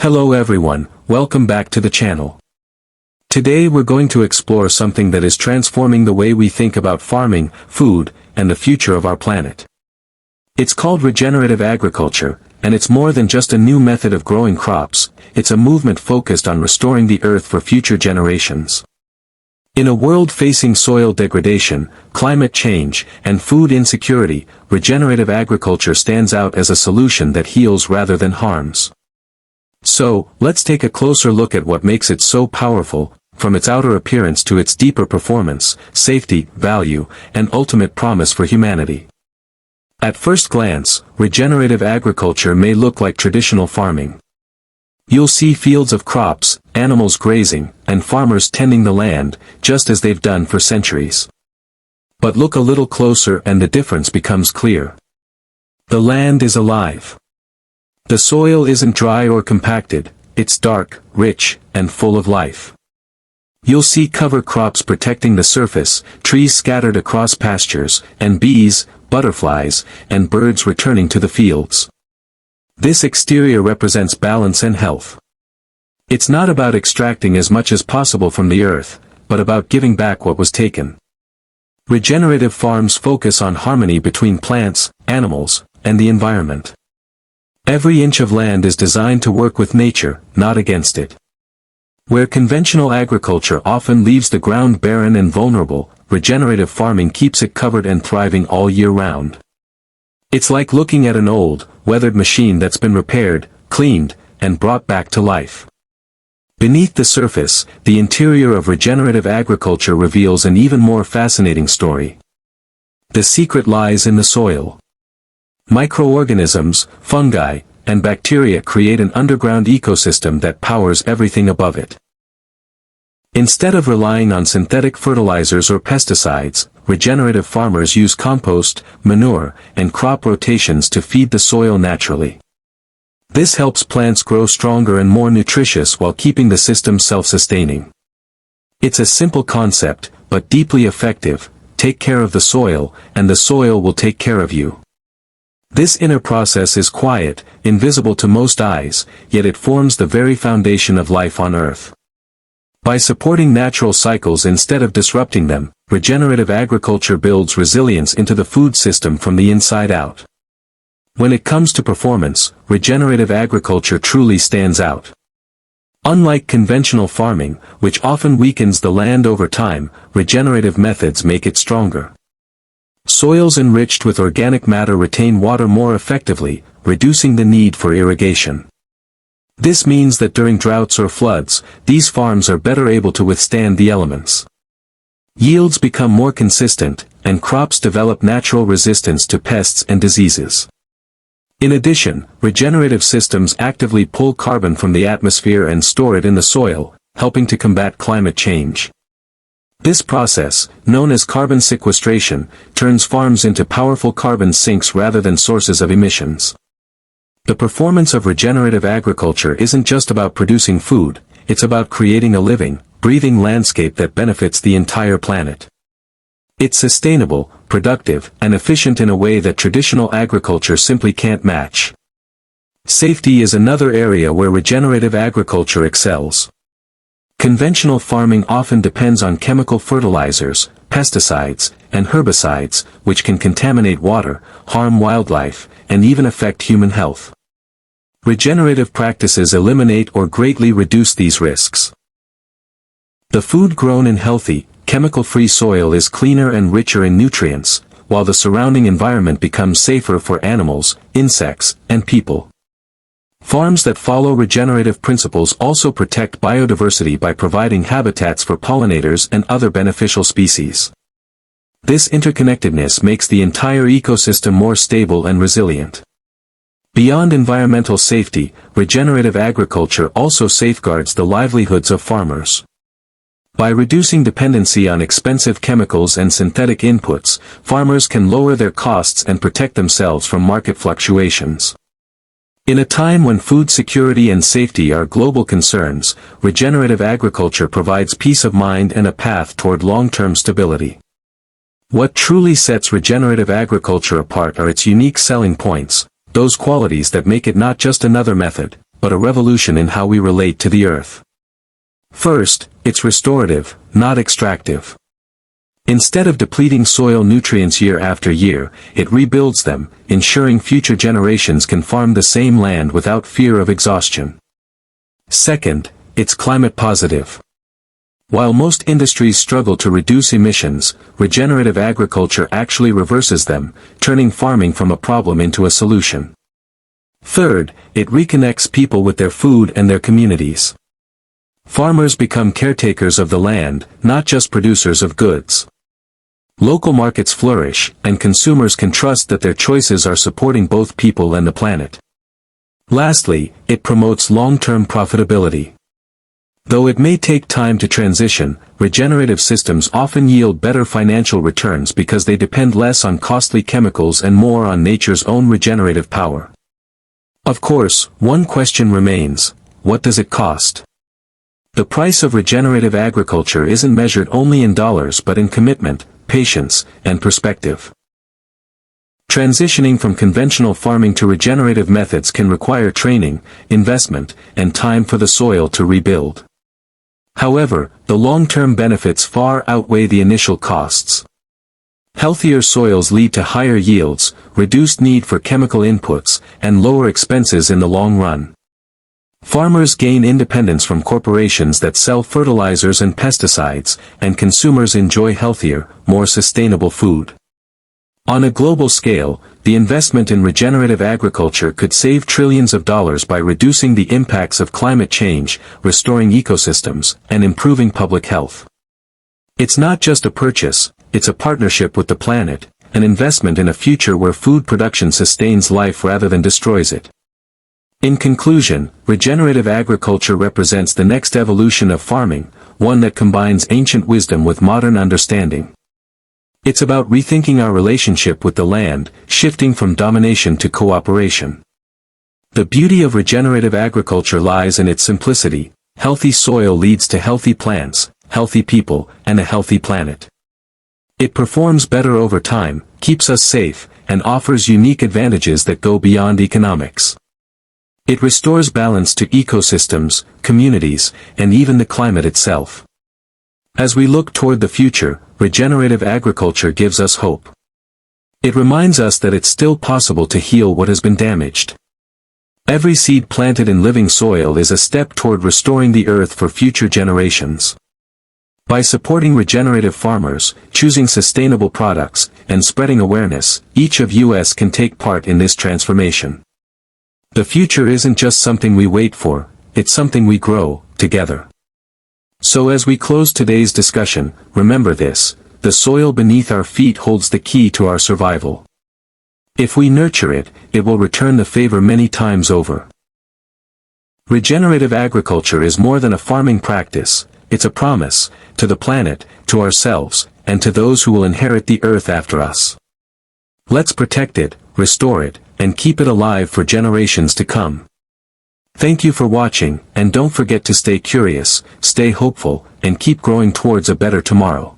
Hello everyone, welcome back to the channel. Today we're going to explore something that is transforming the way we think about farming, food, and the future of our planet. It's called regenerative agriculture, and it's more than just a new method of growing crops, it's a movement focused on restoring the earth for future generations. In a world facing soil degradation, climate change, and food insecurity, regenerative agriculture stands out as a solution that heals rather than harms. So, let's take a closer look at what makes it so powerful, from its outer appearance to its deeper performance, safety, value, and ultimate promise for humanity. At first glance, regenerative agriculture may look like traditional farming. You'll see fields of crops, animals grazing, and farmers tending the land, just as they've done for centuries. But look a little closer and the difference becomes clear. The land is alive. The soil isn't dry or compacted, it's dark, rich, and full of life. You'll see cover crops protecting the surface, trees scattered across pastures, and bees, butterflies, and birds returning to the fields. This exterior represents balance and health. It's not about extracting as much as possible from the earth, but about giving back what was taken. Regenerative farms focus on harmony between plants, animals, and the environment. Every inch of land is designed to work with nature, not against it. Where conventional agriculture often leaves the ground barren and vulnerable, regenerative farming keeps it covered and thriving all year round. It's like looking at an old, weathered machine that's been repaired, cleaned, and brought back to life. Beneath the surface, the interior of regenerative agriculture reveals an even more fascinating story. The secret lies in the soil. Microorganisms, fungi, and bacteria create an underground ecosystem that powers everything above it. Instead of relying on synthetic fertilizers or pesticides, regenerative farmers use compost, manure, and crop rotations to feed the soil naturally. This helps plants grow stronger and more nutritious while keeping the system self-sustaining. It's a simple concept, but deeply effective. Take care of the soil, and the soil will take care of you. This inner process is quiet, invisible to most eyes, yet it forms the very foundation of life on Earth. By supporting natural cycles instead of disrupting them, regenerative agriculture builds resilience into the food system from the inside out. When it comes to performance, regenerative agriculture truly stands out. Unlike conventional farming, which often weakens the land over time, regenerative methods make it stronger. Soils enriched with organic matter retain water more effectively, reducing the need for irrigation. This means that during droughts or floods, these farms are better able to withstand the elements. Yields become more consistent, and crops develop natural resistance to pests and diseases. In addition, regenerative systems actively pull carbon from the atmosphere and store it in the soil, helping to combat climate change. This process, known as carbon sequestration, turns farms into powerful carbon sinks rather than sources of emissions. The performance of regenerative agriculture isn't just about producing food, it's about creating a living, breathing landscape that benefits the entire planet. It's sustainable, productive, and efficient in a way that traditional agriculture simply can't match. Safety is another area where regenerative agriculture excels. Conventional farming often depends on chemical fertilizers, pesticides, and herbicides, which can contaminate water, harm wildlife, and even affect human health. Regenerative practices eliminate or greatly reduce these risks. The food grown in healthy, chemical-free soil is cleaner and richer in nutrients, while the surrounding environment becomes safer for animals, insects, and people. Farms that follow regenerative principles also protect biodiversity by providing habitats for pollinators and other beneficial species. This interconnectedness makes the entire ecosystem more stable and resilient. Beyond environmental safety, regenerative agriculture also safeguards the livelihoods of farmers. By reducing dependency on expensive chemicals and synthetic inputs, farmers can lower their costs and protect themselves from market fluctuations. In a time when food security and safety are global concerns, regenerative agriculture provides peace of mind and a path toward long-term stability. What truly sets regenerative agriculture apart are its unique selling points, those qualities that make it not just another method, but a revolution in how we relate to the earth. First, it's restorative, not extractive. Instead of depleting soil nutrients year after year, it rebuilds them, ensuring future generations can farm the same land without fear of exhaustion. Second, it's climate positive. While most industries struggle to reduce emissions, regenerative agriculture actually reverses them, turning farming from a problem into a solution. Third, it reconnects people with their food and their communities. Farmers become caretakers of the land, not just producers of goods. Local markets flourish, and consumers can trust that their choices are supporting both people and the planet. Lastly, it promotes long-term profitability. Though it may take time to transition, regenerative systems often yield better financial returns because they depend less on costly chemicals and more on nature's own regenerative power. Of course, one question remains: what does it cost? The price of regenerative agriculture isn't measured only in dollars but in commitment, patience, and perspective. Transitioning from conventional farming to regenerative methods can require training, investment, and time for the soil to rebuild. However, the long-term benefits far outweigh the initial costs. Healthier soils lead to higher yields, reduced need for chemical inputs, and lower expenses in the long run. Farmers gain independence from corporations that sell fertilizers and pesticides, and consumers enjoy healthier, more sustainable food. On a global scale, the investment in regenerative agriculture could save trillions of dollars by reducing the impacts of climate change, restoring ecosystems, and improving public health. It's not just a purchase, it's a partnership with the planet, an investment in a future where food production sustains life rather than destroys it. In conclusion, regenerative agriculture represents the next evolution of farming, one that combines ancient wisdom with modern understanding. It's about rethinking our relationship with the land, shifting from domination to cooperation. The beauty of regenerative agriculture lies in its simplicity: healthy soil leads to healthy plants, healthy people, and a healthy planet. It performs better over time, keeps us safe, and offers unique advantages that go beyond economics. It restores balance to ecosystems, communities, and even the climate itself. As we look toward the future, regenerative agriculture gives us hope. It reminds us that it's still possible to heal what has been damaged. Every seed planted in living soil is a step toward restoring the earth for future generations. By supporting regenerative farmers, choosing sustainable products, and spreading awareness, each of us can take part in this transformation. The future isn't just something we wait for, it's something we grow, together. So as we close today's discussion, remember this: the soil beneath our feet holds the key to our survival. If we nurture it, it will return the favor many times over. Regenerative agriculture is more than a farming practice, it's a promise, to the planet, to ourselves, and to those who will inherit the earth after us. Let's protect it, restore it, and keep it alive for generations to come. Thank you for watching, and don't forget to stay curious, stay hopeful, and keep growing towards a better tomorrow.